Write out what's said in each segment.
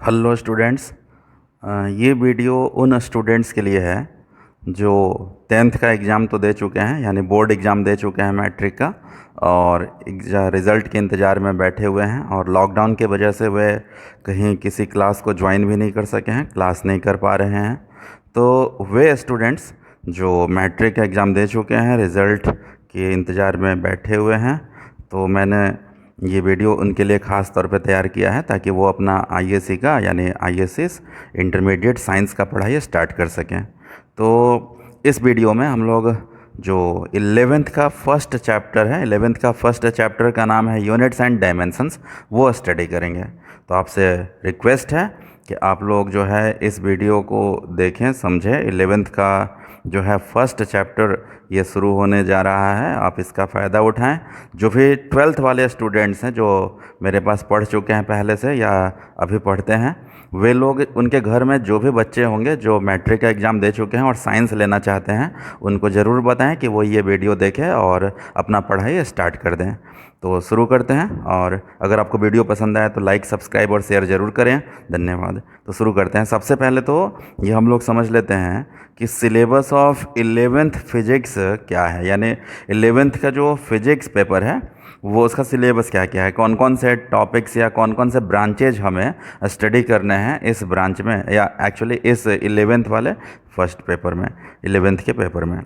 Hello students. ये video उन students के लिए है जो 10th का एग्ज़ाम तो दे चुके हैं, यानी बोर्ड एग्ज़ाम दे चुके हैं मैट्रिक का, और रिज़ल्ट के इंतज़ार में बैठे हुए हैं। और लॉकडाउन की वजह से वे कहीं किसी क्लास को ज्वाइन भी नहीं कर सके हैं, क्लास नहीं कर पा रहे हैं। तो वे स्टूडेंट्स जो मैट्रिक का एग्ज़ाम दे चुके हैं, रिज़ल्ट के इंतज़ार में बैठे हुए हैं, तो मैंने ये वीडियो उनके लिए ख़ास तौर पे तैयार किया है ताकि वो अपना आईएससी का यानी आईएसएस इंटरमीडिएट साइंस का पढ़ाई स्टार्ट कर सकें। तो इस वीडियो में हम लोग जो 11th का फर्स्ट चैप्टर है, 11th का फर्स्ट चैप्टर का नाम है यूनिट्स एंड डायमेंशंस, वो स्टडी करेंगे। तो आपसे रिक्वेस्ट है कि आप लोग जो है इस वीडियो को देखें, समझें। 11th का जो है फर्स्ट चैप्टर ये शुरू होने जा रहा है, आप इसका फ़ायदा उठाएं। जो भी 12th वाले स्टूडेंट्स हैं जो मेरे पास पढ़ चुके हैं पहले से या अभी पढ़ते हैं, वे लोग, उनके घर में जो भी बच्चे होंगे जो मैट्रिक का एग्ज़ाम दे चुके हैं और साइंस लेना चाहते हैं, उनको ज़रूर बताएं कि वो ये वीडियो देखें और अपना पढ़ाई स्टार्ट कर दें। तो शुरू करते हैं, और अगर आपको वीडियो पसंद आए तो लाइक, सब्सक्राइब और शेयर ज़रूर करें। धन्यवाद। तो शुरू करते हैं। सबसे पहले तो ये हम लोग समझ लेते हैं कि सिलेबस ऑफ 11th फिजिक्स क्या है, यानी 11th का जो फिजिक्स पेपर है वो उसका सिलेबस क्या क्या है, कौन कौन से टॉपिक्स या कौन कौन से ब्रांचेज हमें स्टडी करने हैं इस ब्रांच में, या एक्चुअली इस 11th वाले फर्स्ट पेपर में, 11th के पेपर में।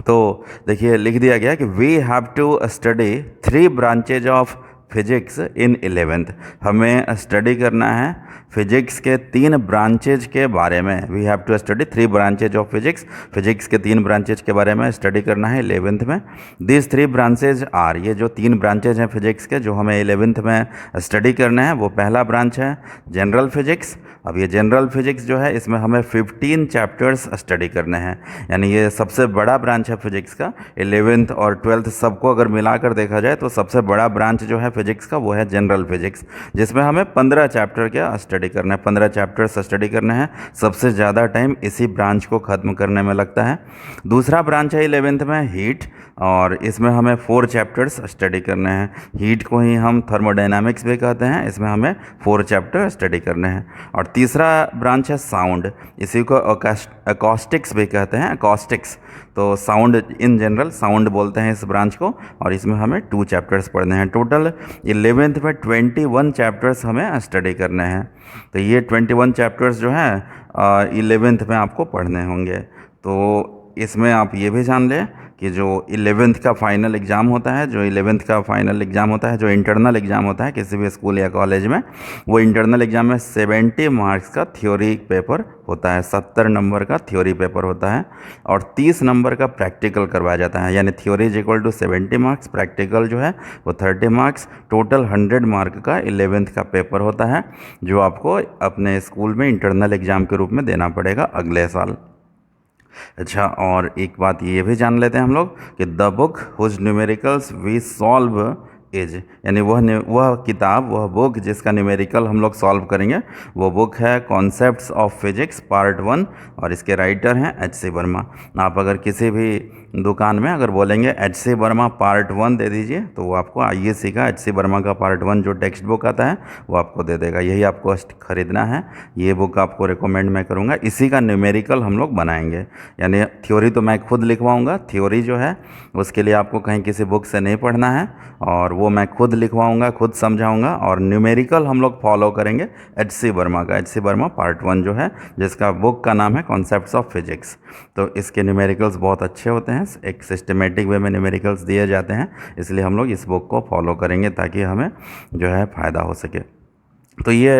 तो देखिए लिख दिया गया कि we have to study 3 branches of physics in 11th। हमें स्टडी करना है फिजिक्स के 3 ब्रांचेज के बारे में। We have to study 3 branches of physics. Physics के 3 ब्रांचेज के बारे में स्टडी करना है 11th में। दिस 3 ब्रांचेज आर, ये जो 3 ब्रांचेज हैं फिजिक्स के जो हमें 11th में स्टडी करने हैं, वो पहला ब्रांच है जनरल फिजिक्स। अब ये जनरल फिजिक्स जो है इसमें हमें 15 चैप्टर्स स्टडी करने हैं, यानी ये सबसे बड़ा ब्रांच है फिजिक्स का। 11th और 12th सबको अगर मिलाकर देखा जाए तो सबसे बड़ा ब्रांच जो है फिजिक्स का वो है जनरल फिजिक्स, जिसमें हमें 15 चैप्टर क्या स्टडी करना है, 15 चैप्टर्स स्टडी करने हैं। सबसे ज़्यादा टाइम इसी ब्रांच को ख़त्म करने में लगता है। दूसरा ब्रांच है 11th में हीट, और इसमें हमें 4 चैप्टर्स स्टडी करने हैं। हीट को ही हम थर्मोडायनामिक्स भी कहते हैं, इसमें हमें 4 चैप्टर स्टडी करने हैं। और तीसरा ब्रांच है साउंड, इसी को अकॉस्टिक्स भी कहते हैं, अकॉस्टिक्स। तो साउंड इन जनरल साउंड बोलते हैं इस ब्रांच को, और इसमें हमें 2 चैप्टर्स पढ़ने हैं। टोटल 11th में 21 चैप्टर्स हमें स्टडी करने हैं। तो ये 21 चैप्टर्स जो हैं 11th में आपको पढ़ने होंगे। तो इसमें आप ये भी जान लें कि जो 11th का फाइनल एग्ज़ाम होता है, जो 11th का फाइनल एग्ज़ाम होता है, जो इंटरनल एग्ज़ाम होता है किसी भी स्कूल या कॉलेज में, वो इंटरनल एग्ज़ाम में 70 मार्क्स का थ्योरी पेपर होता है, 70 नंबर का थ्योरी पेपर होता है, और 30 नंबर का प्रैक्टिकल करवाया जाता है। यानी theory is equal to 70 marks, practical जो है वो 30 मार्क्स, टोटल 100 मार्क का 11th का पेपर होता है, जो आपको अपने स्कूल में इंटरनल एग्ज़ाम के रूप में देना पड़ेगा अगले साल। अच्छा, और एक बात ये भी जान लेते हैं हम लोग कि the book whose numericals we solve is, यानी वह किताब, वह बुक जिसका न्यूमेरिकल हम लोग सॉल्व करेंगे, वो बुक है कॉन्सेप्ट्स ऑफ फिजिक्स पार्ट 1, और इसके राइटर हैं एच.सी. वर्मा। आप अगर किसी भी दुकान में अगर बोलेंगे एच.सी. वर्मा पार्ट 1 दे दीजिए, तो वो आपको आईएससी का एच.सी. वर्मा का पार्ट 1 जो टेक्स्ट बुक आता है वो आपको दे देगा। यही आपको ख़रीदना है, ये बुक आपको रिकमेंड मैं करूँगा। इसी का न्यूमेरिकल हम लोग बनाएंगे, यानी थ्योरी तो मैं खुद लिखवाऊँगा, थ्योरी जो है उसके लिए आपको कहीं किसी बुक से नहीं पढ़ना है, और वो मैं खुद लिखवाऊँगा, खुद समझाऊँगा। और न्यूमेरिकल हम लोग फॉलो करेंगे एच.सी. वर्मा का, एच.सी. वर्मा पार्ट 1 जो है, जिसका बुक का नाम है कॉन्सेप्ट्स ऑफ फिजिक्स। तो इसके न्यूमेरिकल्स बहुत अच्छे होते हैं, एक सिस्टमेटिक वे में न्यूमेरिकल्स दिए जाते हैं, इसलिए हम लोग इस बुक को फॉलो करेंगे ताकि हमें जो है फ़ायदा हो सके। तो ये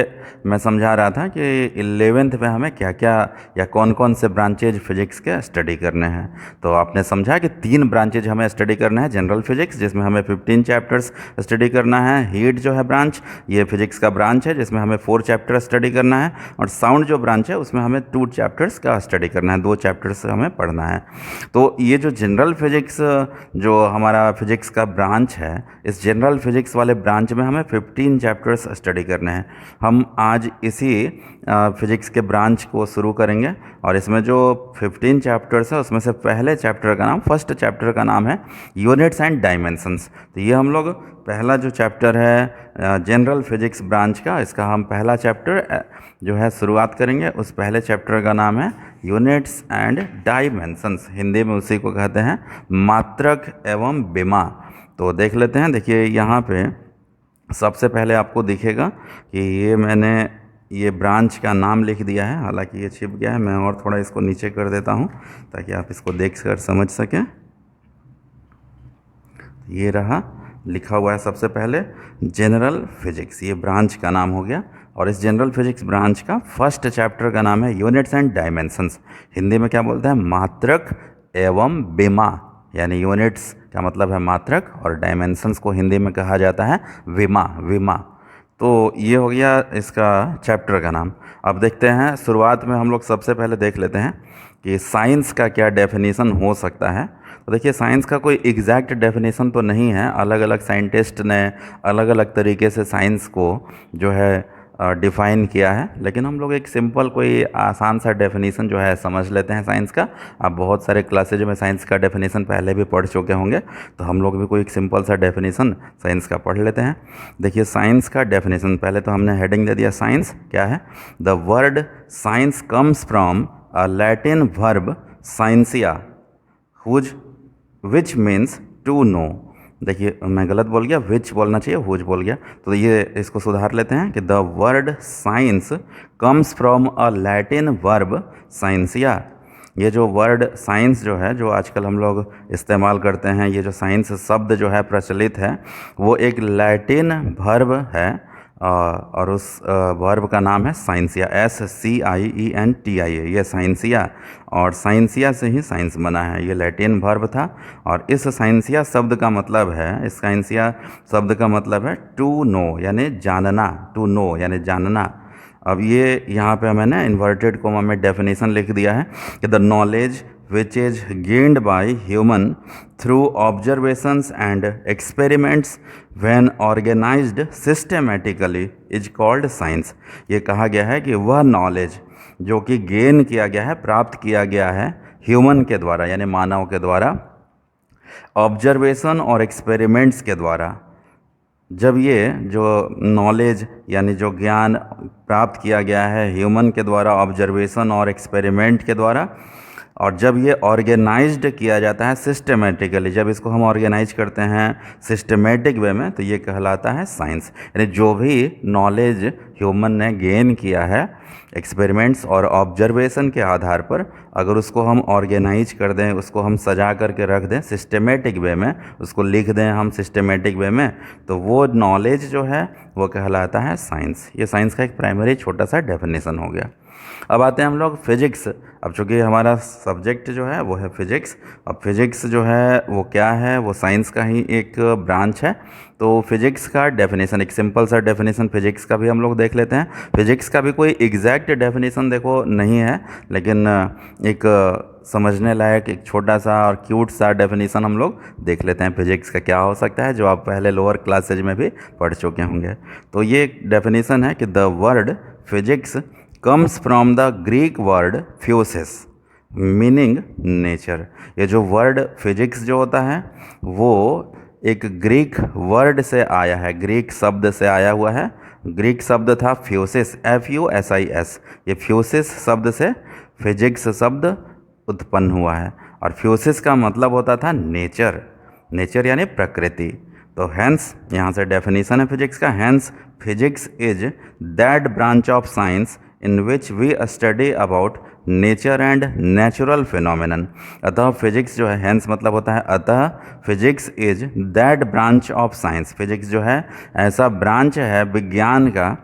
मैं समझा रहा था कि 11th में हमें क्या क्या या कौन कौन से ब्रांचेज फिजिक्स के स्टडी करने हैं। तो आपने समझा कि 3 ब्रांचेज हमें स्टडी करना है। जनरल फिजिक्स जिसमें हमें 15 चैप्टर्स स्टडी करना है, हीट जो है ब्रांच, ये फिजिक्स का ब्रांच है जिसमें हमें 4 चैप्टर स्टडी करना है, और साउंड जो ब्रांच है उसमें हमें 2 चैप्टर्स का स्टडी करना है, 2 चैप्टर्स हमें पढ़ना है। तो ये जो जनरल फिजिक्स जो हमारा फिजिक्स का ब्रांच है, इस जनरल फिजिक्स वाले ब्रांच में हमें 15 चैप्टर्स स्टडी करने हैं। हम आज इसी फिजिक्स के ब्रांच को शुरू करेंगे और इसमें जो 15 चैप्टर्स है उसमें से पहले चैप्टर का नाम, फर्स्ट चैप्टर का नाम है यूनिट्स एंड डायमेंशंस। तो ये हम लोग पहला जो चैप्टर है जनरल फिजिक्स ब्रांच का, इसका हम पहला चैप्टर जो है शुरुआत करेंगे। उस पहले चैप्टर का नाम है यूनिट्स एंड डायमेंशंस, हिंदी में उसी को कहते हैं मात्रक एवं विमा। तो देख लेते हैं। देखिए यहाँ पे सबसे पहले आपको दिखेगा कि ये मैंने ये ब्रांच का नाम लिख दिया है, हालांकि ये छिप गया है, मैं और थोड़ा इसको नीचे कर देता हूँ ताकि आप इसको देख कर समझ सकें। ये रहा लिखा हुआ है सबसे पहले जनरल फिजिक्स, ये ब्रांच का नाम हो गया। और इस जनरल फिजिक्स ब्रांच का फर्स्ट चैप्टर का नाम है यूनिट्स एंड डायमेंशंस, हिंदी में क्या बोलते हैं मात्रक एवं विमा, यानी यूनिट्स का मतलब है मात्रक और डायमेंशंस को हिंदी में कहा जाता है विमा। तो ये हो गया इसका चैप्टर का नाम। अब देखते हैं, शुरुआत में हम लोग सबसे पहले देख लेते हैं कि साइंस का क्या डेफिनेशन हो सकता है। तो देखिए साइंस का कोई एग्जैक्ट डेफिनेशन तो नहीं है, अलग अलग साइंटिस्ट ने अलग अलग तरीके से साइंस को जो है डिफ़ाइन किया है, लेकिन हम लोग एक सिंपल कोई आसान सा डेफिनेशन जो है समझ लेते हैं साइंस का। आप बहुत सारे क्लासेज में साइंस का डेफिनेशन पहले भी पढ़ चुके होंगे, तो हम लोग भी कोई एक सिंपल सा डेफिनेशन साइंस का पढ़ लेते हैं। देखिए साइंस का डेफिनेशन, पहले तो हमने हेडिंग दे दिया साइंस क्या है। The word science comes from a Latin verb scientia which means to know. देखिए मैं गलत बोल गया, विच बोलना चाहिए, हुज बोल गया। तो ये इसको सुधार लेते हैं कि the word science comes from a Latin verb scientia. ये जो वर्ड साइंस जो है, जो आजकल हम लोग इस्तेमाल करते हैं, ये जो साइंस शब्द जो है प्रचलित है, वो एक लैटिन वर्ब है और उस वर्ब का नाम है साइंसिया, SCIENTIA। ये साइंसिया, और साइंसिया से ही साइंस बना है, ये लैटिन वर्ब था। और इस साइंसिया शब्द का मतलब है, इस साइंसिया शब्द का मतलब है टू नो, यानी जानना, टू नो यानी जानना। अब ये यहाँ पे मैंने इन्वर्टेड कोमा में डेफिनेशन लिख दिया है कि the knowledge which is gained by human through observations and experiments when organized systematically is called science। ये कहा गया है कि वह नॉलेज जो कि गेन किया गया है, प्राप्त किया गया है ह्यूमन के द्वारा यानी मानव के द्वारा, ऑब्जर्वेशन और एक्सपेरिमेंट्स के द्वारा। जब ये जो नॉलेज यानी जो ज्ञान प्राप्त किया गया है ह्यूमन के द्वारा ऑब्जर्वेशन और एक्सपेरिमेंट के द्वारा, और जब ये ऑर्गेनाइज्ड किया जाता है सिस्टमेटिकली, जब इसको हम ऑर्गेनाइज करते हैं सिस्टमेटिक वे में, तो ये कहलाता है साइंस। यानी जो भी नॉलेज ह्यूमन ने गेन किया है एक्सपेरिमेंट्स और ऑब्जर्वेशन के आधार पर, अगर उसको हम ऑर्गेनाइज कर दें, उसको हम सजा करके रख दें सिस्टमेटिक वे में, उसको लिख दें हम सिस्टमेटिक वे में, तो वो नॉलेज जो है वो कहलाता है साइंस। ये साइंस का एक प्राइमरी छोटा सा डेफिनेशन हो गया। अब आते हैं हम लोग फिजिक्स। अब चूँकि हमारा सब्जेक्ट जो है वो है फिजिक्स, अब फिजिक्स जो है वो क्या है, वो साइंस का ही एक ब्रांच है। तो फिजिक्स का डेफिनेशन, एक सिंपल सा डेफिनेशन फिजिक्स का भी हम लोग देख लेते हैं। फिजिक्स का भी कोई एग्जैक्ट डेफिनेशन देखो नहीं है, लेकिन एक समझने लायक एक छोटा सा और क्यूट सा डेफिनेशन हम लोग देख लेते हैं फिजिक्स का क्या हो सकता है, जो आप पहले लोअर क्लासेज में भी पढ़ चुके होंगे। तो ये एक डेफिनेशन है कि the word physics comes from the Greek word phusis meaning nature. ये जो वर्ड फिजिक्स जो होता है वो एक ग्रीक वर्ड से आया है, ग्रीक शब्द से आया हुआ है। ग्रीक शब्द था फ्यूसिस, FUSIS। ये फ्यूसिस शब्द से फिजिक्स शब्द उत्पन्न हुआ है, और फ्यूसिस का मतलब होता था नेचर, नेचर यानी प्रकृति। तो हैंस यहाँ से डेफिनेशन है फिजिक्स का, hence physics is that branch of science in which we study about nature and natural phenomenon। अतः फिजिक्स जो है, हैंस मतलब होता है अतः, physics is that branch of science. Physics जो है ऐसा ब्रांच है विज्ञान का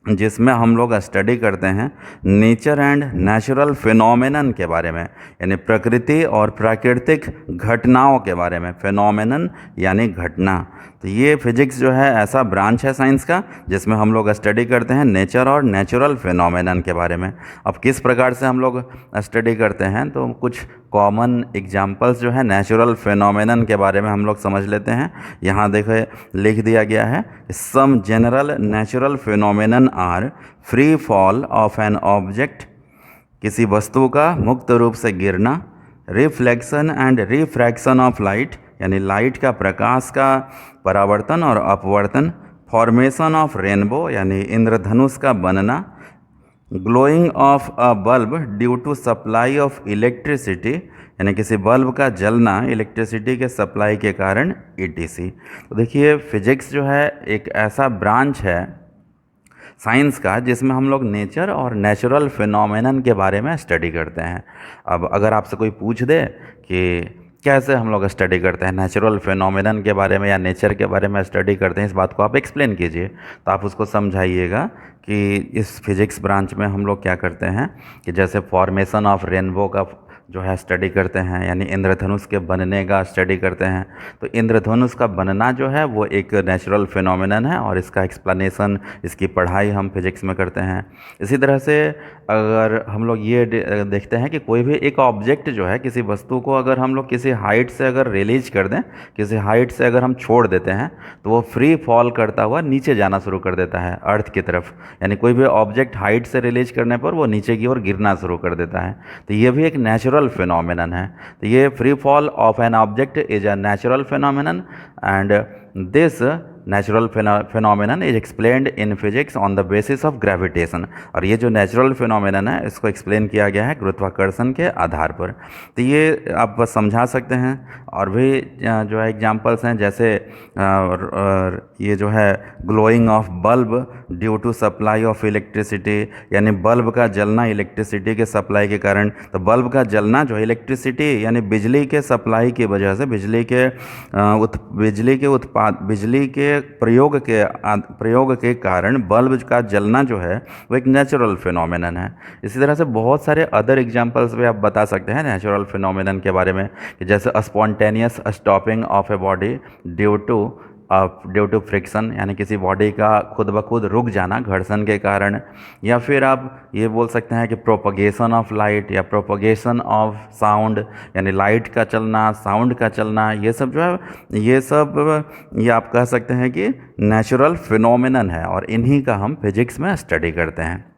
जिसमें हम लोग स्टडी करते हैं नेचर एंड नेचुरल फिनोमेनन के बारे में, यानी प्रकृति और प्राकृतिक घटनाओं के बारे में। फिनोमेनन यानी घटना। तो ये फिजिक्स जो है ऐसा ब्रांच है साइंस का जिसमें हम लोग स्टडी करते हैं नेचर और नेचुरल फिनोमेनन के बारे में। अब किस प्रकार से हम लोग स्टडी करते हैं, तो कुछ कॉमन एग्जांपल्स जो है नेचुरल फिनोमेनन के बारे में हम लोग समझ लेते हैं। यहाँ देखो लिख दिया गया है, some general natural phenomenon are free fall of an object, किसी वस्तु का मुक्त रूप से गिरना, reflection and refraction of light यानी लाइट का प्रकाश का परावर्तन और अपवर्तन, फॉर्मेशन ऑफ रेनबो यानी इंद्रधनुष का बनना, glowing of a bulb due to supply of electricity यानी किसी बल्ब का जलना इलेक्ट्रिसिटी के सप्लाई के कारण ETC। तो देखिए फिजिक्स जो है एक ऐसा ब्रांच है साइंस का जिसमें हम लोग नेचर और नेचुरल फिनोमेनन के बारे में स्टडी करते हैं। अब अगर आपसे कोई पूछ दे कि कैसे हम लोग स्टडी करते हैं नेचुरल फिनोमेनन के बारे में या नेचर के बारे में स्टडी करते हैं, इस बात को आप एक्सप्लेन कीजिए, तो आप उसको समझाइएगा कि इस फिजिक्स ब्रांच में हम लोग क्या करते हैं कि जैसे फॉर्मेशन ऑफ रेनबो का जो है स्टडी करते हैं, यानी इंद्रधनुष के बनने का स्टडी करते हैं। तो इंद्रधनुष का बनना जो है वो एक नेचुरल फिनोमेनन है और इसका एक्सप्लेनेशन, इसकी पढ़ाई हम फिजिक्स में करते हैं। इसी तरह से अगर हम लोग ये देखते हैं कि कोई भी एक ऑब्जेक्ट जो है, किसी वस्तु को अगर हम लोग किसी हाइट से अगर रिलीज कर दें, किसी हाइट से अगर हम छोड़ देते हैं, तो वो फ्री फॉल करता हुआ नीचे जाना शुरू कर देता है अर्थ की तरफ। यानी कोई भी ऑब्जेक्ट हाइट से रिलीज करने पर वो नीचे की ओर गिरना शुरू कर देता है। तो ये भी एक नेचुरल फिनोमेनन है। तो ये free fall of an object is a natural phenomenon and this natural phenomenon is explained in physics on the basis of gravitation. और ये जो नेचुरल फिनोमेनन है इसको एक्सप्लेन किया गया है गुरुत्वाकर्षण के आधार पर। तो ये आप बस समझा सकते हैं। और भी जो है एग्जांपल्स हैं, जैसे ये जो है glowing of bulb due to supply of electricity, यानी बल्ब का जलना इलेक्ट्रिसिटी के सप्लाई के कारण। तो बल्ब का जलना जो है इलेक्ट्रिसिटी यानी बिजली के सप्लाई की वजह से, बिजली के प्रयोग के कारण बल्ब का जलना जो है वो एक नेचुरल फिनोमेनन है। इसी तरह से बहुत सारे अदर एग्जांपल्स भी आप बता सकते हैं नेचुरल फिनोमेनन के बारे में, कि जैसे spontaneous stopping of a body due to friction, यानी किसी बॉडी का खुद ब खुद रुक जाना घर्षण के कारण। या फिर आप ये बोल सकते हैं कि प्रोपगेशन ऑफ लाइट या प्रोपगेशन ऑफ साउंड, यानी लाइट का चलना, साउंड का चलना, ये सब जो है ये आप कह सकते हैं कि नेचुरल फिनोमेनन है और इन्हीं का हम फिजिक्स में स्टडी करते हैं।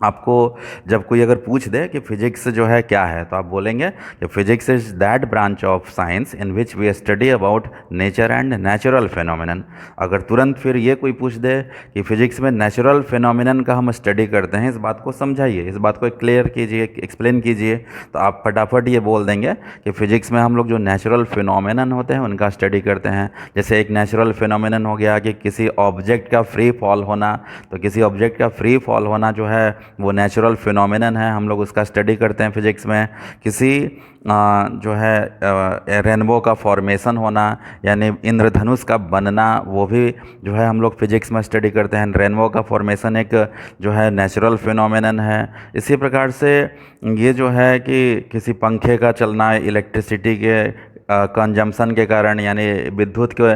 आपको जब कोई अगर पूछ दे कि फिजिक्स जो है क्या है, तो आप बोलेंगे कि physics is that branch of science in which we study about nature and natural phenomenon. अगर तुरंत फिर ये कोई पूछ दे कि फिजिक्स में नेचुरल फिनोमेनन का हम स्टडी करते हैं, इस बात को समझाइए, इस बात को क्लियर कीजिए, एक्सप्लेन कीजिए, तो आप फटाफट ये बोल देंगे कि फिजिक्स में हम लोग जो नेचुरल फिनोमेनन होते हैं उनका स्टडी करते हैं। जैसे एक नेचुरल फिनोमेनन हो गया कि किसी ऑब्जेक्ट का फ्री फॉल होना, तो किसी ऑब्जेक्ट का फ्री फॉल होना जो है वो नेचुरल फिनोमेनन है, हम लोग उसका स्टडी करते हैं फिजिक्स में। किसी जो है रेनबो का फॉर्मेशन होना यानी इंद्रधनुष का बनना, वो भी जो है हम लोग फिजिक्स में स्टडी करते हैं। रेनबो का फॉर्मेशन एक जो है नेचुरल फिनोमेनन है। इसी प्रकार से ये जो है कि किसी पंखे का चलना इलेक्ट्रिसिटी के कंजम्पशन के कारण, यानी विद्युत के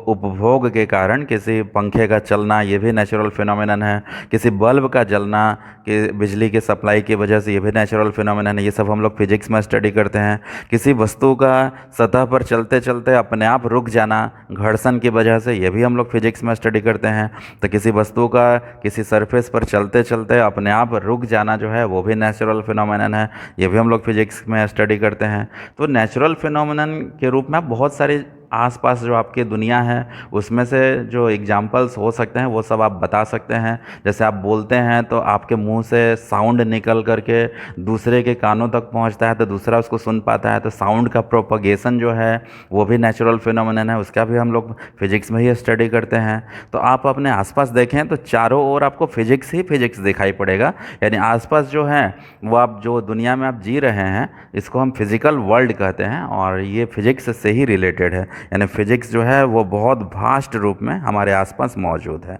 उपभोग के कारण किसी पंखे का चलना, ये भी नेचुरल फिनोमेनन है। किसी बल्ब का जलना कि बिजली के सप्लाई की वजह से, ये भी नेचुरल फिनोमेनन है। ये सब हम लोग फिजिक्स में स्टडी करते हैं। किसी वस्तु का सतह पर चलते चलते अपने आप रुक जाना घर्षण की वजह से, ये भी हम लोग फिजिक्स में स्टडी करते हैं। तो किसी वस्तु का किसी सरफेस पर चलते चलते अपने आप रुक जाना जो है वो भी नेचुरल फिनोमेनन है, ये भी हम लोग फिजिक्स में स्टडी करते हैं। तो नेचुरल फिनोमेनन के रूप में आप बहुत सारे आसपास जो आपकी दुनिया है उसमें से जो एग्जाम्पल्स हो सकते हैं वो सब आप बता सकते हैं। जैसे आप बोलते हैं तो आपके मुंह से साउंड निकल करके दूसरे के कानों तक पहुंचता है तो दूसरा उसको सुन पाता है, तो साउंड का प्रोपगेशन जो है वो भी नेचुरल फिनोमेनन है, उसका भी हम लोग फिजिक्स में ही स्टडी करते हैं। तो आप अपने आसपास देखें तो चारों ओर आपको फिजिक्स ही फिजिक्स दिखाई पड़ेगा, यानी आसपास जो है वो आप जो दुनिया में आप जी रहे हैं इसको हम फिजिकल वर्ल्ड कहते हैं और ये फिजिक्स से ही रिलेटेड है, यानी फिजिक्स जो है वो बहुत वास्ट रूप में हमारे आसपास मौजूद है।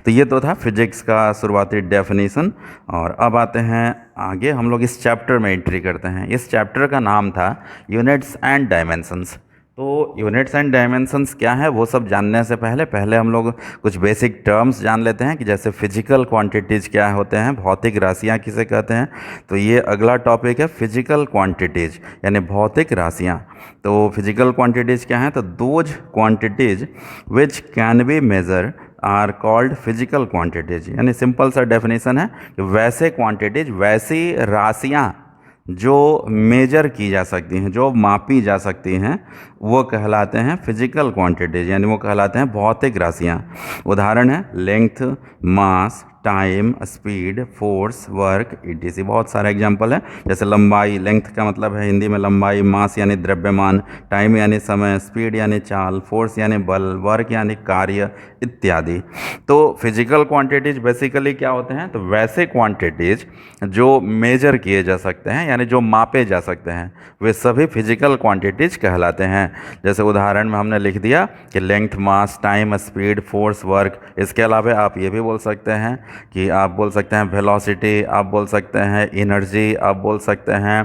तो ये तो था फिजिक्स का शुरुआती डेफिनेशन। और अब आते हैं आगे, हम लोग इस चैप्टर में एंट्री करते हैं। इस चैप्टर का नाम था यूनिट्स एंड डायमेंशंस। तो यूनिट्स एंड डायमेंशंस क्या है वो सब जानने से पहले हम लोग कुछ बेसिक टर्म्स जान लेते हैं कि जैसे फिजिकल क्वांटिटीज़ क्या होते हैं, भौतिक राशियाँ किसे कहते हैं। तो ये अगला टॉपिक है फिजिकल क्वांटिटीज़ यानी भौतिक राशियाँ। तो फिजिकल क्वांटिटीज़ क्या हैं, तो those quantities which can be measure are called physical quantities. यानी सिंपल सा डेफिनेशन है कि वैसे क्वांटिटीज़, वैसी राशियाँ जो मेजर की जा सकती हैं, जो मापी जा सकती हैं, वो कहलाते हैं फिजिकल क्वांटिटीज, यानी वो कहलाते हैं भौतिक राशियाँ। उदाहरण है length, mass, time, speed, force, work, ETC. बहुत सारे एग्जांपल है, जैसे लंबाई, लेंथ का मतलब है हिंदी में लंबाई, मास यानी द्रव्यमान, टाइम यानी समय, स्पीड यानी चाल, फोर्स यानी बल, वर्क यानी कार्य इत्यादि। तो फिजिकल क्वांटिटीज बेसिकली क्या होते हैं, तो वैसे क्वांटिटीज जो मेजर किए जा सकते हैं यानी जो मापे जा सकते हैं, वे सभी फिजिकल क्वांटिटीज कहलाते हैं। जैसे उदाहरण में हमने लिख दिया कि length, mass, time, speed, force, work. इसके अलावा आप ये भी बोल सकते हैं कि आप बोल सकते हैं वेलोसिटी, आप बोल सकते हैं एनर्जी, आप बोल सकते हैं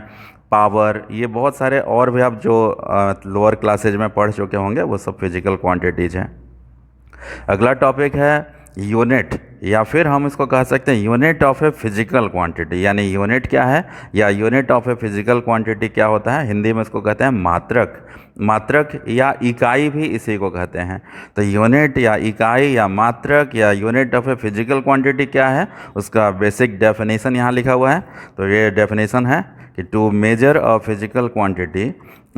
पावर। ये बहुत सारे और भी आप जो लोअर क्लासेज में पढ़ चुके होंगे वो सब फिजिकल क्वांटिटीज हैं। अगला टॉपिक है यूनिट, या फिर हम इसको कह सकते हैं unit of a physical quantity. यानी यूनिट क्या है या unit of a physical quantity क्या होता है, हिंदी में इसको कहते हैं मात्रक। मात्रक या इकाई भी इसी को कहते हैं। तो यूनिट या इकाई या मात्रक या unit of a physical quantity क्या है, उसका बेसिक डेफिनेशन यहाँ लिखा हुआ है। तो ये डेफिनेशन है कि to measure a physical quantity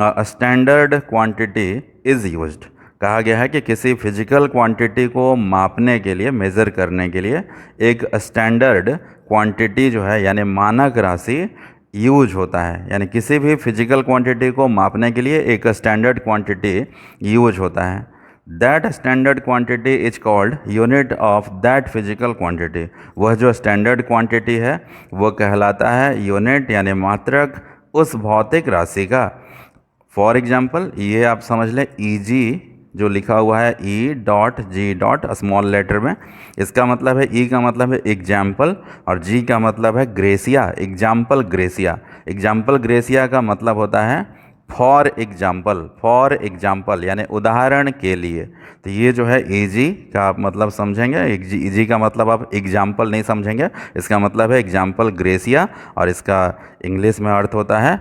a standard quantity is used. कहा गया है कि किसी फिजिकल क्वांटिटी को मापने के लिए, मेज़र करने के लिए एक स्टैंडर्ड क्वांटिटी जो है यानी मानक राशि यूज होता है। यानी किसी भी फिजिकल क्वांटिटी को मापने के लिए एक स्टैंडर्ड क्वांटिटी यूज होता है। That standard quantity is called unit of that physical quantity. वह जो स्टैंडर्ड क्वांटिटी है वो कहलाता है यूनिट यानी मात्रक उस भौतिक राशि का। फॉर एग्जाम्पल ये आप समझ लें, ई जो लिखा हुआ है E.G. स्मॉल लेटर में, इसका मतलब है, ई का मतलब है एग्जाम्पल और जी का मतलब है gratia, example gratia. Example gratia का मतलब होता है फॉर एग्जाम्पल, फॉर एग्जाम्पल यानी उदाहरण के लिए। तो ये जो है ईजी का आप मतलब समझेंगे, ईजी का मतलब आप एग्जाम्पल नहीं समझेंगे, इसका मतलब है एग्जाम्पल ग्रेसिया और इसका इंग्लिश में अर्थ होता है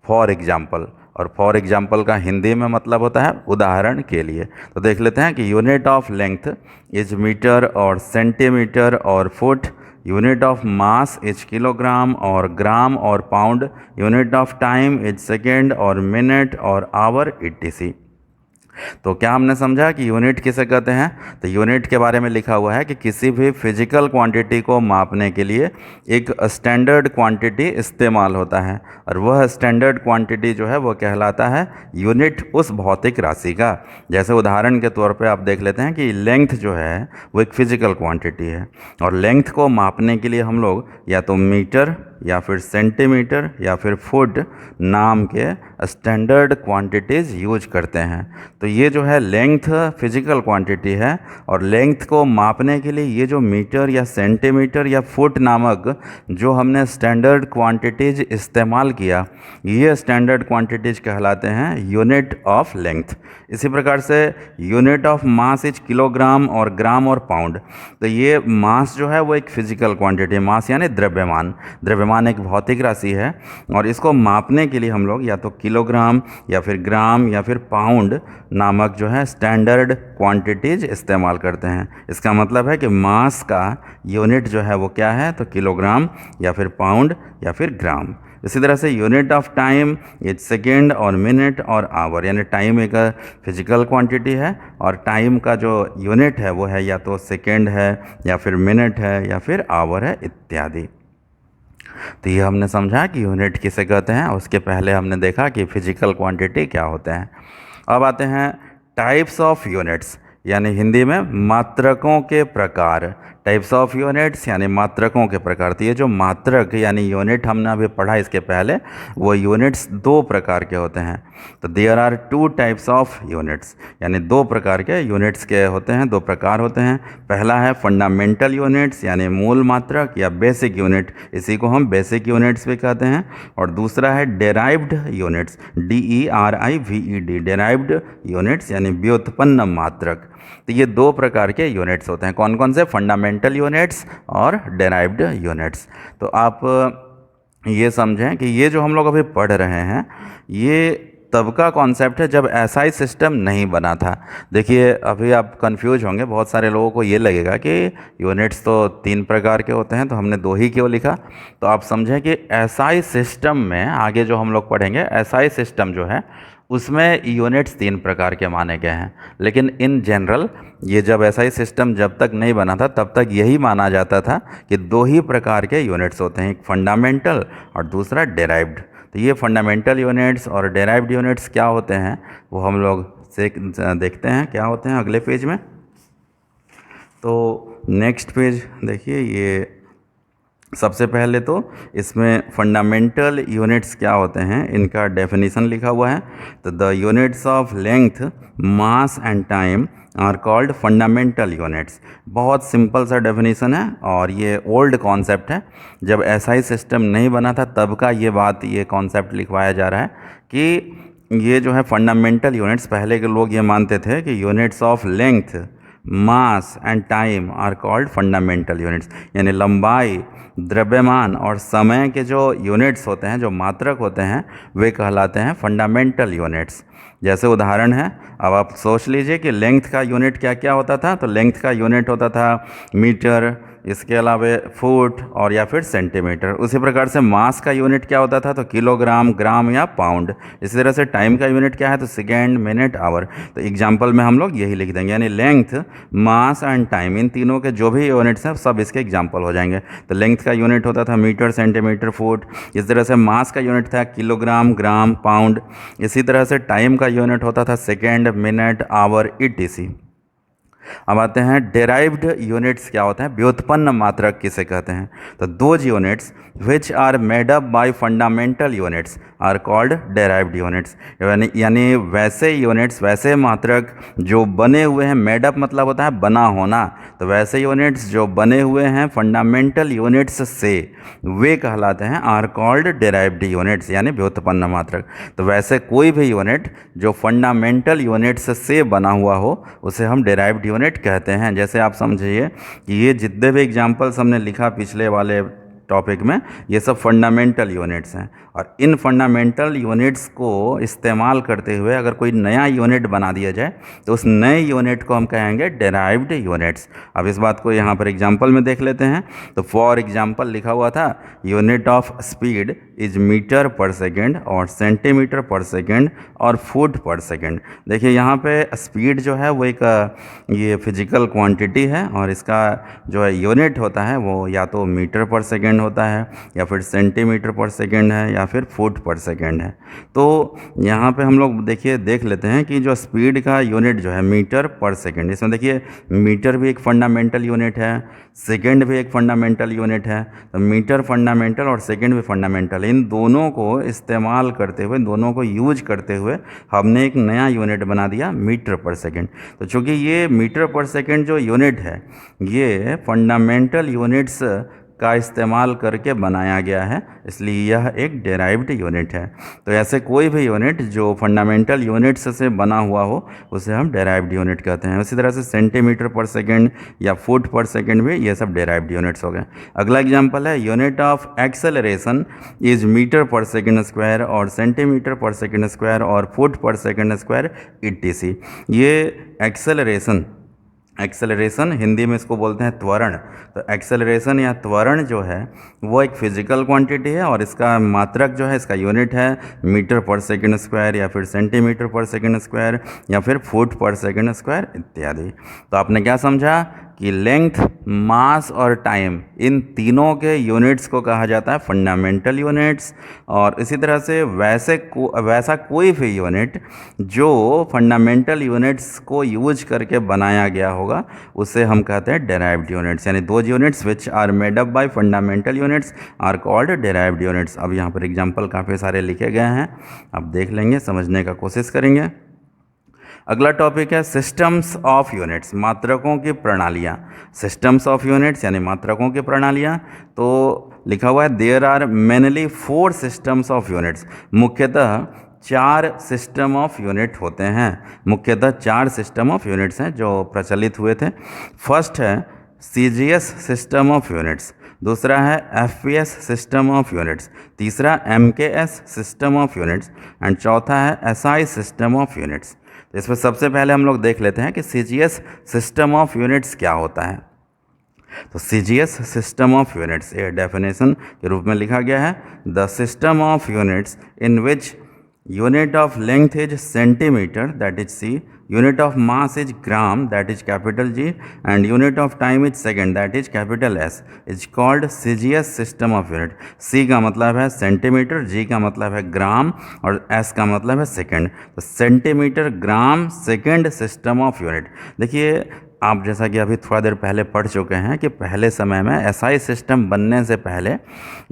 फॉर एग्जाम्पल। और फॉर एग्जाम्पल का हिंदी में मतलब होता है उदाहरण के लिए। तो देख लेते हैं कि unit of length is metre और सेंटीमीटर और foot. Unit of mass is kilogram और ग्राम और pound. Unit of time is second और मिनट और आवर etc। तो क्या हमने समझा कि यूनिट किसे कहते हैं, तो यूनिट के बारे में लिखा हुआ है कि किसी भी फिजिकल क्वांटिटी को मापने के लिए एक स्टैंडर्ड क्वांटिटी इस्तेमाल होता है और वह स्टैंडर्ड क्वांटिटी जो है वो कहलाता है यूनिट उस भौतिक राशि का। जैसे उदाहरण के तौर पे आप देख लेते हैं कि लेंथ जो है वो एक फिजिकल क्वांटिटी है और लेंथ को मापने के लिए हम लोग या तो मीटर या फिर सेंटीमीटर या फिर फुट नाम के स्टैंडर्ड क्वांटिटीज़ यूज करते हैं। तो ये जो है लेंथ फिजिकल क्वांटिटी है और लेंथ को मापने के लिए ये जो मीटर या सेंटीमीटर या फुट नामक जो हमने स्टैंडर्ड क्वांटिटीज़ इस्तेमाल किया, ये स्टैंडर्ड क्वांटिटीज़ कहलाते हैं यूनिट ऑफ लेंथ। इसी प्रकार से unit of mass is kilogram और ग्राम और पाउंड। तो ये मास जो है वो एक फिजिकल क्वांटिटी है, मास यानी द्रव्यमान। द्रव्यमान एक भौतिक राशि है और इसको मापने के लिए हम लोग या तो किलोग्राम या फिर ग्राम या फिर पाउंड नामक जो है स्टैंडर्ड क्वांटिटीज इस्तेमाल करते हैं। इसका मतलब है कि मास का यूनिट जो है वो क्या है, तो किलोग्राम या फिर पाउंड या फिर ग्राम। इसी तरह से unit of time is second और मिनट और आवर। यानी टाइम एक फिजिकल क्वांटिटी है और टाइम का जो यूनिट है वो है या तो सेकेंड है या फिर मिनट है या फिर आवर है इत्यादि। तो ये हमने समझा कि यूनिट किसे कहते हैं। उसके पहले हमने देखा कि फिजिकल क्वांटिटी क्या होते हैं। अब आते हैं टाइप्स ऑफ यूनिट्स, यानी हिंदी में मात्रकों के प्रकार। टाइप्स ऑफ यूनिट्स यानी मात्रकों के प्रकार। तो ये जो मात्रक यानी यूनिट हमने अभी पढ़ा इसके पहले, वो यूनिट्स दो प्रकार के होते हैं। तो there are two types of units, यानी दो प्रकार के यूनिट्स के होते हैं, दो प्रकार होते हैं। पहला है फंडामेंटल यूनिट्स यानी मूल मात्रक या बेसिक यूनिट, इसी को हम बेसिक यूनिट्स भी कहते हैं। और दूसरा है derived units, DERIVED, derived units यानी व्युत्पन्न मात्रक। तो ये दो प्रकार के यूनिट्स होते हैं। कौन कौन से? फंडामेंटल यूनिट्स और डेराइव्ड यूनिट्स। तो आप ये समझें कि ये जो हम लोग अभी पढ़ रहे हैं ये तब का कॉन्सेप्ट है जब SI सिस्टम नहीं बना था। देखिए अभी आप कंफ्यूज होंगे, बहुत सारे लोगों को ये लगेगा कि यूनिट्स तो तीन प्रकार के होते हैं तो हमने दो ही क्यों लिखा। तो आप समझें कि SI सिस्टम में आगे जो हम लोग पढ़ेंगे, SI सिस्टम जो है उसमें यूनिट्स तीन प्रकार के माने गए हैं। लेकिन इन जनरल ये जब SI सिस्टम जब तक नहीं बना था तब तक यही माना जाता था कि दो ही प्रकार के यूनिट्स होते हैं, एक फंडामेंटल और दूसरा डेराइव्ड। तो ये फंडामेंटल यूनिट्स और डेराइव्ड यूनिट्स क्या होते हैं वो हम लोग देखते हैं क्या होते हैं अगले पेज में। तो नेक्स्ट पेज देखिए, ये सबसे पहले तो इसमें फंडामेंटल यूनिट्स क्या होते हैं इनका डेफिनेशन लिखा हुआ है। तो the units of length, mass and time are called fundamental units. बहुत सिंपल सा डेफिनेशन है और ये ओल्ड कॉन्सेप्ट है। जब SI सिस्टम नहीं बना था तब का ये कॉन्सेप्ट लिखवाया जा रहा है कि ये जो है फंडामेंटल यूनिट्स, पहले के लोग ये मानते थे कि units of length, mass and time are called fundamental units, यानी लंबाई, द्रव्यमान और समय के जो यूनिट्स होते हैं, जो मात्रक होते हैं, वे कहलाते हैं फंडामेंटल यूनिट्स। जैसे उदाहरण है, अब आप सोच लीजिए कि लेंथ का यूनिट क्या क्या होता था। तो लेंथ का यूनिट होता था मीटर, इसके अलावा फुट और या फिर सेंटीमीटर। उसी प्रकार से मास का यूनिट क्या होता था? तो किलोग्राम, ग्राम या पाउंड। इसी तरह से टाइम का यूनिट क्या है? तो सेकेंड, मिनट, आवर। तो एग्जाम्पल में हम लोग यही लिख देंगे, यानी लेंथ, मास एंड टाइम, इन तीनों के जो भी यूनिट्स हैं सब इसके एग्जाम्पल हो जाएंगे। तो लेंथ का यूनिट होता था मीटर, सेंटीमीटर, फुट। इस तरह से मास का यूनिट था किलोग्राम, ग्राम, पाउंड। इसी तरह से टाइम का यूनिट होता था सेकेंड, मिनट, आवर, ETC। अब आते हैं डेराइव्ड यूनिट्स क्या होते हैं, व्युत्पन्न मात्रक किसे कहते हैं। तो those units which are made up by fundamental units are called derived units. यानी वैसे यूनिट्स, वैसे मात्रक जो बने हुए हैं, मेड अप मतलब होता है बना होना, तो वैसे यूनिट्स जो बने हुए हैं फंडामेंटल यूनिट्स से, वे कहलाते हैं आर कॉल्ड डेराइव्ड यूनिट्स, यानी व्युत्पन्न मात्रक। तो वैसे कोई भी यूनिट जो फंडामेंटल यूनिट्स से बना हुआ हो उसे हम डेराइव्ड यूनिट कहते हैं। जैसे आप समझिए कि ये जितने भी एग्जाम्पल्स हमने लिखा पिछले वाले टॉपिक में, ये सब फंडामेंटल यूनिट्स हैं। और इन फंडामेंटल यूनिट्स को इस्तेमाल करते हुए अगर कोई नया यूनिट बना दिया जाए तो उस नए यूनिट को हम कहेंगे डेराइव्ड यूनिट्स। अब इस बात को यहाँ पर एग्जाम्पल में देख लेते हैं। तो फॉर एग्जाम्पल लिखा हुआ था, unit of speed is metre per second और सेंटीमीटर पर सेकेंड और फुट पर सेकेंड। देखिए यहाँ पे स्पीड जो है वो एक ये फिजिकल क्वांटिटी है और इसका जो है यूनिट होता है वो या तो मीटर पर सेकेंड होता है या फिर सेंटीमीटर पर सेकेंड है या फिर फुट पर सेकेंड है। तो यहाँ पे हम लोग देखिए देख लेते हैं कि जो स्पीड का यूनिट जो है मीटर पर सेकेंड, इसमें देखिए मीटर भी एक फंडामेंटल यूनिट है, सेकेंड भी एक फंडामेंटल यूनिट है। तो मीटर फंडामेंटल और सेकेंड भी फंडामेंटल, इन दोनों को इस्तेमाल करते हुए, दोनों को यूज करते हुए हमने एक नया यूनिट बना दिया मीटर पर सेकेंड। तो चूँकि ये मीटर पर सेकेंड जो यूनिट है ये फंडामेंटल यूनिट्स का इस्तेमाल करके बनाया गया है, इसलिए यह एक डेराइव्ड यूनिट है। तो ऐसे कोई भी यूनिट जो फंडामेंटल यूनिट्स से बना हुआ हो उसे हम डेराइव्ड यूनिट कहते हैं। उसी तरह से सेंटीमीटर पर सेकेंड या फुट पर सेकेंड भी ये सब डेराइव्ड यूनिट्स हो गए। अगला एग्जांपल है, unit of acceleration is metre per second square और सेंटीमीटर पर सेकेंड स्क्वायर और foot per second square ETC। ये एक्सेलरेशन हिंदी में इसको बोलते हैं त्वरण। तो एक्सेलरेशन या त्वरण जो है वो एक फिजिकल क्वांटिटी है और इसका मात्रक जो है, इसका यूनिट है मीटर पर सेकेंड स्क्वायर या फिर सेंटीमीटर पर सेकेंड स्क्वायर या फिर फुट पर सेकेंड स्क्वायर इत्यादि। तो आपने क्या समझा कि लेंथ, मास और टाइम, इन तीनों के यूनिट्स को कहा जाता है फंडामेंटल यूनिट्स। और इसी तरह से वैसा कोई भी यूनिट जो फंडामेंटल यूनिट्स को यूज करके बनाया गया होगा उसे हम कहते हैं डेराइव्ड यूनिट्स। यानी दो units which are made up by fundamental units are called derived units. अब यहाँ पर एग्जाम्पल काफ़ी सारे लिखे गए हैं, अब देख लेंगे, समझने का कोशिश करेंगे। अगला टॉपिक है सिस्टम्स ऑफ यूनिट्स, मात्रकों की प्रणालियाँ। सिस्टम्स ऑफ यूनिट्स यानी मात्रकों की प्रणालियाँ। तो लिखा हुआ है there are mainly 4 systems of units. मुख्यतः 4 सिस्टम ऑफ यूनिट होते हैं। मुख्यतः 4 सिस्टम ऑफ यूनिट्स हैं जो प्रचलित हुए थे। फर्स्ट है CGS सिस्टम ऑफ यूनिट्स, दूसरा है FPS सिस्टम ऑफ यूनिट्स, तीसरा MKS system of units and चौथा है SI सिस्टम ऑफ यूनिट्स। तो इसमें सबसे पहले हम लोग देख लेते हैं कि CGS सिस्टम ऑफ यूनिट्स क्या होता है। तो CGS सिस्टम ऑफ यूनिट्स ये डेफिनेशन के रूप में लिखा गया है, the system of units in which unit of length is centimetre that is C, unit of mass is gram that is capital G and unit of time is second that is capital S is called CGS system of unit. C का मतलब है centimetre, G का मतलब है ग्राम और S का मतलब है सेकेंड। तो centimetre, gram, second system of unit. देखिए आप जैसा कि अभी थोड़ा देर पहले पढ़ चुके हैं कि पहले समय में SI सिस्टम बनने से पहले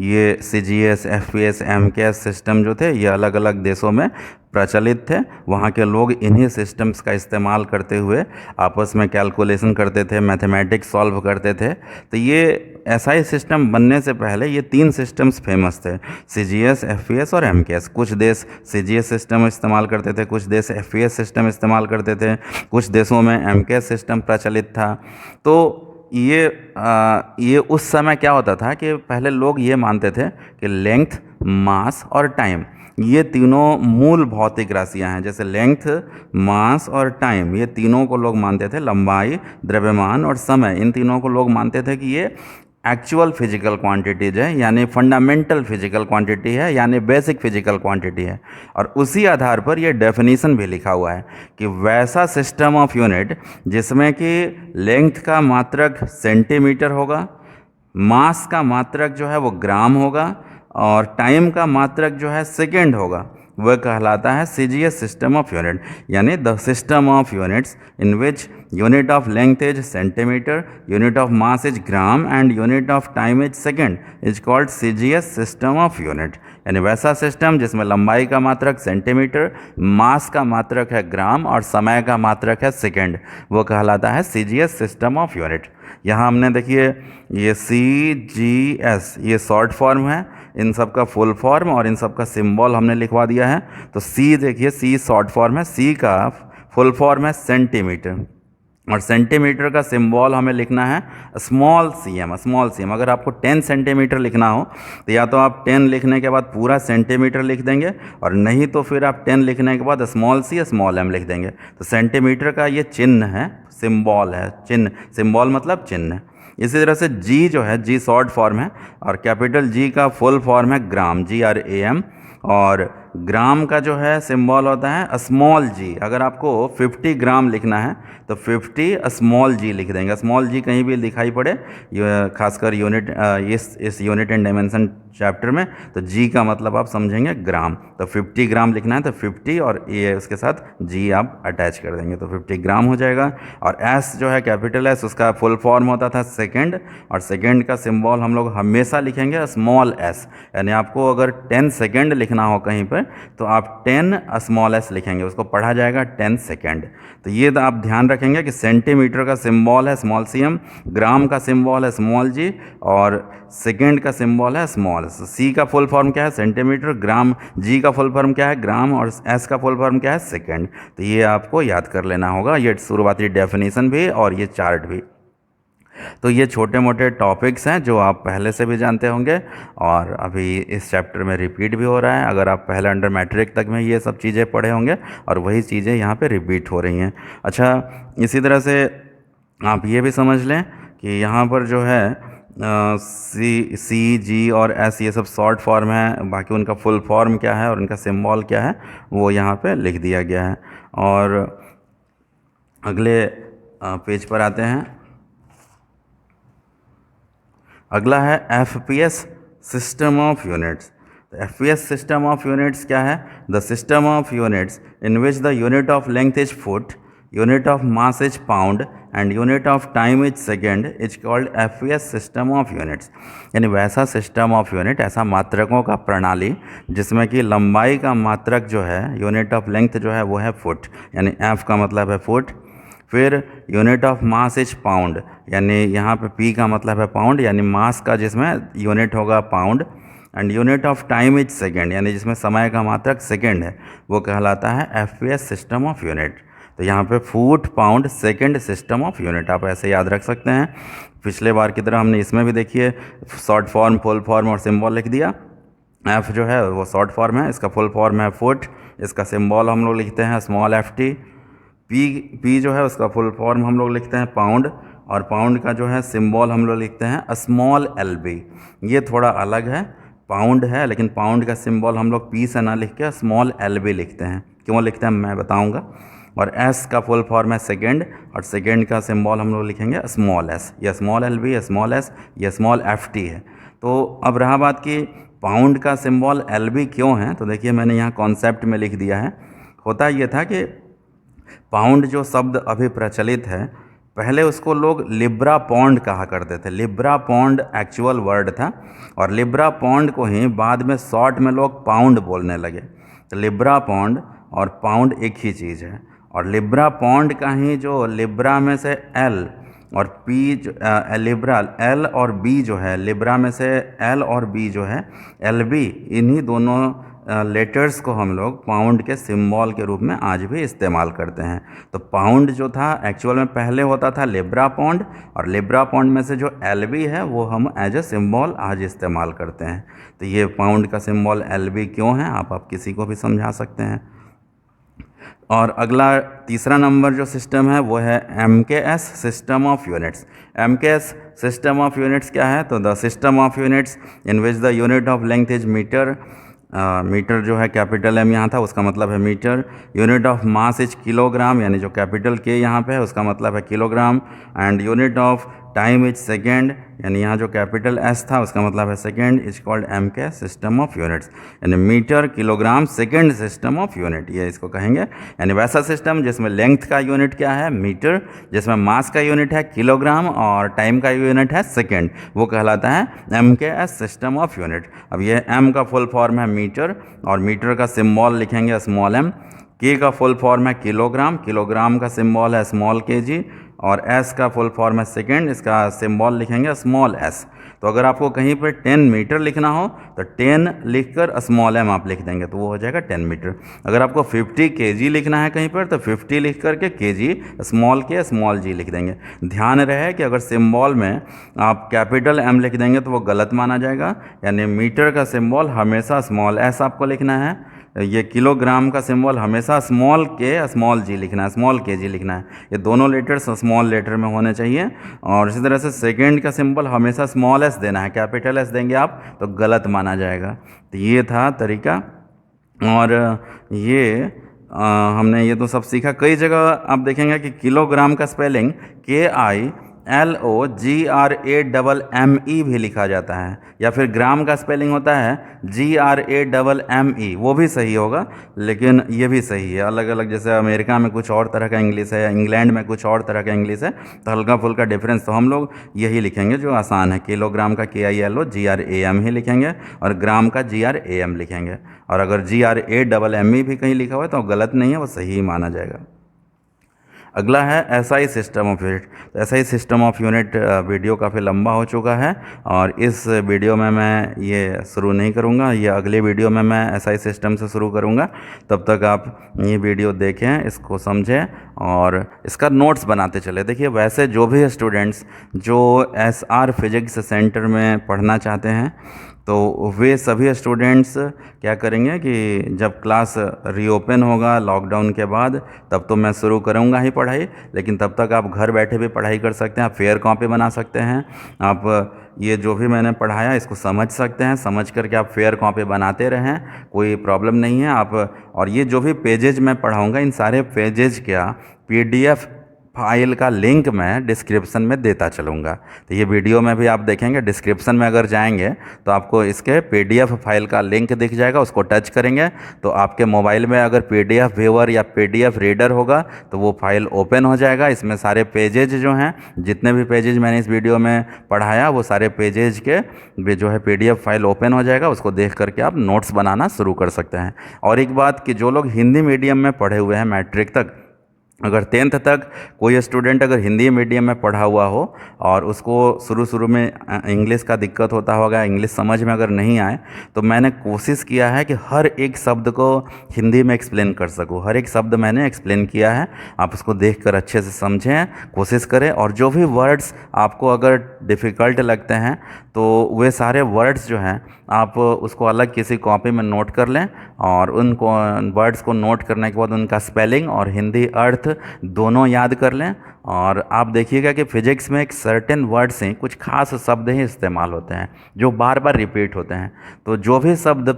ये CGS, FPS, MKS सिस्टम जो थे ये अलग अलग देशों में प्रचलित थे। वहाँ के लोग इन्हीं सिस्टम्स का इस्तेमाल करते हुए आपस में कैलकुलेशन करते थे, मैथमेटिक्स सॉल्व करते थे। तो ये SI सिस्टम बनने से पहले ये 3 सिस्टम्स फेमस थे, CGS, FPS और MKS। कुछ देश CGS सिस्टम इस्तेमाल करते थे, कुछ देश FPS सिस्टम इस्तेमाल करते थे, कुछ देशों में MKS सिस्टम प्रचलित था। तो ये उस समय क्या होता था कि पहले लोग ये मानते थे कि लेंथ, मास और टाइम ये तीनों मूल भौतिक राशियां हैं। जैसे लेंथ, मास और टाइम ये तीनों को लोग मानते थे, लंबाई, द्रव्यमान और समय, इन तीनों को लोग मानते थे कि ये एक्चुअल फिजिकल क्वांटिटीज है, यानी फंडामेंटल फिजिकल क्वांटिटी है, यानी बेसिक फिजिकल क्वांटिटी है। और उसी आधार पर ये डेफिनेशन भी लिखा हुआ है कि वैसा सिस्टम ऑफ यूनिट जिसमें कि लेंथ का मात्रक सेंटीमीटर होगा, मास का मात्रक जो है वो ग्राम होगा और टाइम का मात्रक जो है सेकेंड होगा, वह कहलाता है CGS सिस्टम ऑफ यूनिट। यानी the system of units in which unit of length is centimetre, unit of mass is gram and unit of time is second is called CGS system of unit. यानी वैसा system जिसमें लंबाई का मात्रक centimetre, मास का मात्रक है ग्राम और समय का मात्रक है सेकेंड, वो कहलाता है CGS सिस्टम ऑफ यूनिट। यहाँ हमने देखिए ये CGS ये शॉर्ट फॉर्म है, इन सब का फुल फॉर्म और इन सब का सिंबल हमने लिखवा दिया है। तो C देखिए, C शॉर्ट फॉर्म है, C का फुल फॉर्म है सेंटीमीटर और सेंटीमीटर का सिंबल हमें लिखना है स्मॉल cm। स्मॉल cm अगर आपको 10 सेंटीमीटर लिखना हो तो या तो आप 10 लिखने के बाद पूरा सेंटीमीटर लिख देंगे और नहीं तो फिर आप 10 लिखने के बाद स्मॉल c या स्मॉल m लिख देंगे। तो सेंटीमीटर का ये चिन्ह है, सिंबल है, चिन्ह, सिंबल मतलब चिन्ह। इसी तरह से G जो है, G शॉर्ट फॉर्म है और कैपिटल G का फुल फॉर्म है ग्राम, GRAM। और ग्राम का जो है सिंबल होता है स्मॉल g। अगर आपको 50 ग्राम लिखना है तो 50 स्मॉल g लिख देंगे। स्मॉल g कहीं भी दिखाई पड़े, खासकर यूनिट इस यूनिट एंड डायमेंशन चैप्टर में, तो g का मतलब आप समझेंगे ग्राम। तो 50 ग्राम लिखना है तो 50 और ये उसके साथ g आप अटैच कर देंगे तो 50 ग्राम हो जाएगा। और s जो है कैपिटल S, उसका फुल फॉर्म होता था सेकेंड, और सेकेंड का सिंबल हम लोग हमेशा लिखेंगे स्मॉल s। यानी आपको अगर 10 सेकेंड लिखना हो कहीं पर तो आप 10 स्मॉल s लिखेंगे, उसको पढ़ा जाएगा 10 सेकेंड। तो ये तो आप ध्यान रखेंगे कि सेंटीमीटर का सिंबल है स्मॉल cm, ग्राम का सिंबल है स्मॉल g और सेकेंड का सिंबल है स्मॉल s। c का फुल फॉर्म क्या है सेंटीमीटर, ग्राम, g का फुल फॉर्म क्या है ग्राम और s का फुल फॉर्म क्या है सेकेंड। तो ये आपको याद कर लेना होगा, ये शुरुआती डेफिनेशन भी और ये चार्ट भी। तो ये छोटे मोटे टॉपिक्स हैं जो आप पहले से भी जानते होंगे और अभी इस चैप्टर में रिपीट भी हो रहा है। अगर आप पहले अंडर मैट्रिक तक में ये सब चीज़ें पढ़े होंगे और वही चीज़ें यहाँ पे रिपीट हो रही हैं। अच्छा, इसी तरह से आप ये भी समझ लें कि यहाँ पर जो है सी जी और एस ये सब शॉर्ट फॉर्म है, बाकी उनका फुल फॉर्म क्या है और उनका सिंबल क्या है वो यहाँ पे लिख दिया गया है। और अगले पेज पर आते हैं। अगला है FPS सिस्टम ऑफ यूनिट्स। तो FPS सिस्टम ऑफ यूनिट्स क्या है? The system of units in which the unit of length is foot, unit of mass is pound and unit of time is second is called FPS system of units. यानी वैसा system of unit, ऐसा मात्रकों का प्रणाली जिसमें कि लंबाई का मात्रक जो है, यूनिट ऑफ लेंथ जो है वो है फुट, यानी F का मतलब है फुट। फिर unit of mass is pound, यानी यहाँ पे P का मतलब है पाउंड, यानी मास का जिसमें यूनिट होगा pound. And unit of time is second, यानी जिसमें समय का मात्रक सेकेंड है, वो कहलाता है FPS सिस्टम ऑफ यूनिट। तो यहाँ पे foot, pound, second, system of unit आप ऐसे याद रख सकते हैं। पिछले बार की तरह हमने इसमें भी देखिए शॉर्ट फॉर्म, फुल फॉर्म और सिंबल लिख दिया। F जो है वो शॉर्ट फॉर्म है, इसका फुल फॉर्म है फुट, इसका सिंबल हम लोग लिखते हैं स्मॉल FT। P जो है उसका फुल फॉर्म हम लोग लिखते हैं पाउंड, और पाउंड का जो है सिंबल हम लोग लिखते हैं स्मॉल LB। ये थोड़ा अलग है, पाउंड है लेकिन पाउंड का सिंबल हम लोग P से ना लिख के स्मॉल LB लिखते हैं। क्यों लिखते हैं मैं बताऊंगा। और S का फुल फॉर्म है सेकेंड, और सेकेंड का सिंबल हम लोग लिखेंगे स्मॉल s, या स्मॉल LB या स्मॉल s या स्मॉल FT है। तो अब रहा बात कि पाउंड का सिंबल LB क्यों है, तो देखिए मैंने यहाँ कॉन्सेप्ट में लिख दिया है। होता ये था कि पाउंड जो शब्द अभी प्रचलित है, पहले उसको लोग लिब्रा पौंड कहा करते थे। लिब्रा पौंड एक्चुअल वर्ड था, और लिब्रा पौंड को ही बाद में शॉर्ट में लोग पाउंड बोलने लगे। तो लिब्रा पौंड और पाउंड एक ही चीज़ है। और लिब्रा पौंड का ही जो लिब्रा में से L और P जो लिब्रा L और B जो है, लिब्रा में से L और B जो है LB, इन्हीं दोनों लेटर्स को हम लोग पाउंड के सिंबल के रूप में आज भी इस्तेमाल करते हैं। तो पाउंड जो था एक्चुअल में पहले होता था लिब्रा पौंड, और लिब्रा पौंड में से जो LB है वो हम एज ए सिंबल आज इस्तेमाल करते हैं। तो ये पाउंड का सिंबल LB क्यों है आप किसी को भी समझा सकते हैं। और अगला तीसरा नंबर जो सिस्टम है वो है MKS system of units. MKS system of units क्या है? तो the system of units in which the unit of length is metre. Metre जो है कैपिटल M यहाँ था, उसका मतलब है metre. Unit of mass is kilogram, यानी जो कैपिटल K यहाँ पे है उसका मतलब है kilogram. And unit of time is second, यानी यहाँ जो कैपिटल S था उसका मतलब है second, is called MK system of units. यानी metre, kilogram, second system of unit, ये इसको कहेंगे। यानी वैसा सिस्टम जिसमें लेंथ का यूनिट क्या है? मीटर, जिसमें मास का यूनिट है किलोग्राम और टाइम का यूनिट है सेकेंड, वो कहलाता है MKS सिस्टम ऑफ यूनिट। अब ये M का फुल फॉर्म है मीटर, और मीटर का सिम्बॉल लिखेंगे स्मॉल m। K का फुल फॉर्म है किलोग्राम, किलोग्राम का सिम्बॉल है स्मॉल kg, और S का फुल फॉर्म है सेकेंड, इसका सिंबल लिखेंगे स्मॉल s। तो अगर आपको कहीं पर 10 मीटर लिखना हो तो 10 लिखकर स्मॉल m आप लिख देंगे, तो वो हो जाएगा 10 मीटर। अगर आपको 50 kg लिखना है कहीं पर तो 50 लिख करके kg small k small g लिख देंगे। ध्यान रहे कि अगर सिंबल में आप कैपिटल M लिख देंगे तो वो गलत माना जाएगा, यानी मीटर का सिंबल हमेशा स्मॉल s आपको लिखना है। ये किलोग्राम का सिंबल हमेशा स्मॉल k स्मॉल g लिखना है, स्मॉल kg लिखना है। ये दोनों लेटर्स स्मॉल लेटर में होने चाहिए। और इसी तरह से सेकेंड का सिंबल हमेशा स्मॉल s देना है, कैपिटल S देंगे आप तो गलत माना जाएगा। तो ये था तरीका। और ये हमने ये तो सब सीखा। कई जगह आप देखेंगे कि किलोग्राम का स्पेलिंग KILOGRAMME भी लिखा जाता है, या फिर ग्राम का स्पेलिंग होता है GRAMME, वो भी सही होगा, लेकिन ये भी सही है। अलग अलग, जैसे अमेरिका में कुछ और तरह का इंग्लिश है, इंग्लैंड में कुछ और तरह का इंग्लिश है, तो हल्का फुल्का डिफरेंस। तो हम लोग यही लिखेंगे जो आसान है। किलोग्राम का KILOGRAM ही लिखेंगे, और ग्राम का GRAM लिखेंगे। और अगर GRAMME भी कहीं लिखा हुआ है तो गलत नहीं है, वो सही ही माना जाएगा। अगला है SI सिस्टम ऑफ यूनिट। तो SI system of unit video काफ़ी लंबा हो चुका है, और इस वीडियो में मैं ये शुरू नहीं करूँगा, ये अगले वीडियो में मैं SI सिस्टम से शुरू करूँगा। तब तक आप ये वीडियो देखें, इसको समझें और इसका नोट्स बनाते चले। देखिए, वैसे जो भी स्टूडेंट्स जो SR फिजिक्स सेंटर में पढ़ना चाहते हैं तो वे सभी स्टूडेंट्स क्या करेंगे कि जब क्लास रीओपन होगा लॉकडाउन के बाद, तब तो मैं शुरू करूँगा ही पढ़ाई, लेकिन तब तक आप घर बैठे भी पढ़ाई कर सकते हैं। आप फेयर कॉपी बना सकते हैं, आप ये जो भी मैंने पढ़ाया इसको समझ सकते हैं, समझ करके आप फेयर कॉपी बनाते रहें, कोई प्रॉब्लम नहीं है। आप और ये जो भी पेजेज मैं पढ़ाऊँगा, इन सारे पेजेज का PDF फाइल का लिंक मैं डिस्क्रिप्शन में देता चलूँगा। तो ये वीडियो में भी आप देखेंगे, डिस्क्रिप्शन में अगर जाएंगे तो आपको इसके पीडीएफ फाइल का लिंक दिख जाएगा, उसको टच करेंगे तो आपके मोबाइल में अगर पीडीएफ व्यूअर या पीडीएफ रीडर होगा तो वो फाइल ओपन हो जाएगा। इसमें सारे पेजेज जो हैं, जितने भी पेजेज मैंने इस वीडियो में पढ़ाया वो सारे पेजेज के भी जो है पीडीएफ फाइल ओपन हो जाएगा। उसको देख करके आप नोट्स बनाना शुरू कर सकते हैं। और एक बात कि जो लोग हिंदी मीडियम में पढ़े हुए हैं मैट्रिक तक, अगर 10th तक कोई स्टूडेंट अगर हिंदी मीडियम में पढ़ा हुआ हो और उसको शुरू में इंग्लिश का दिक्कत होता होगा, इंग्लिश समझ में अगर नहीं आए, तो मैंने कोशिश किया है कि हर एक शब्द को हिंदी में एक्सप्लेन कर सकूं। हर एक शब्द मैंने एक्सप्लेन किया है, आप उसको देखकर अच्छे से समझें, कोशिश करें। और जो भी वर्ड्स आपको अगर डिफ़िकल्ट लगते हैं तो वे सारे वर्ड्स जो हैं आप उसको अलग किसी कॉपी में नोट कर लें और उन वर्ड्स को नोट करने के बाद उनका स्पेलिंग और हिंदी अर्थ दोनों याद कर लें। और आप देखिएगा कि फिजिक्स में एक सर्टेन वर्ड्स हैं, कुछ खास शब्द ही इस्तेमाल होते हैं जो बार बार रिपीट होते हैं। तो जो भी शब्द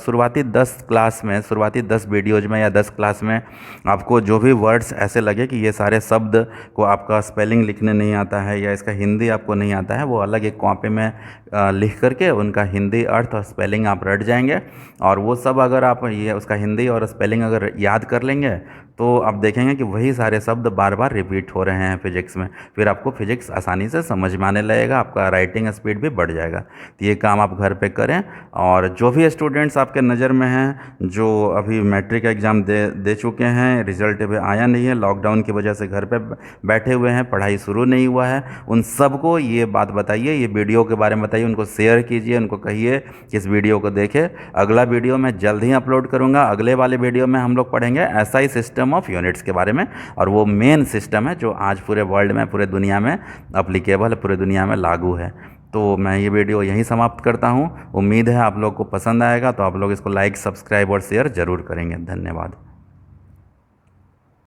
शुरुआती 10 क्लास में, शुरुआती 10 वीडियोज में या 10 क्लास में आपको जो भी वर्ड्स ऐसे लगे कि ये सारे शब्द को आपका स्पेलिंग लिखने नहीं आता है या इसका हिंदी आपको नहीं आता है, वो अलग एक कॉपी में लिख करके उनका हिंदी अर्थ और स्पेलिंग आप रट जाएंगे। और वो सब अगर आप ये उसका हिंदी और स्पेलिंग अगर याद कर लेंगे तो आप देखेंगे कि वही सारे शब्द बार बार रिपीट हो रहे हैं फिजिक्स में। फिर आपको फिजिक्स आसानी से समझ में आने लगेगा, आपका राइटिंग स्पीड भी बढ़ जाएगा। तो ये काम आप घर पे करें। और जो भी स्टूडेंट्स आपके नज़र में हैं जो अभी मैट्रिक एग्ज़ाम दे चुके हैं, रिज़ल्ट अभी आया नहीं है, लॉकडाउन की वजह से घर पे बैठे हुए हैं, पढ़ाई शुरू नहीं हुआ है, उन सबको ये बात बताइए, ये वीडियो के बारे में बताइए, उनको शेयर कीजिए, उनको कहिए कि इस वीडियो को देखें। अगला वीडियो मैं जल्द ही अपलोड करूँगा। अगले वाले वीडियो में हम लोग पढ़ेंगे एसआई सिस्टम ऑफ यूनिट्स के बारे में। और वो मेन सिस्टम है जो आज पूरे वर्ल्ड में, पूरे दुनिया में अप्लीकेबल है, पूरे दुनिया में लागू है। तो मैं ये वीडियो यहीं समाप्त करता हूँ। उम्मीद है आप लोग को पसंद आएगा, तो आप लोग इसको लाइक, सब्सक्राइब और शेयर ज़रूर करेंगे। धन्यवाद।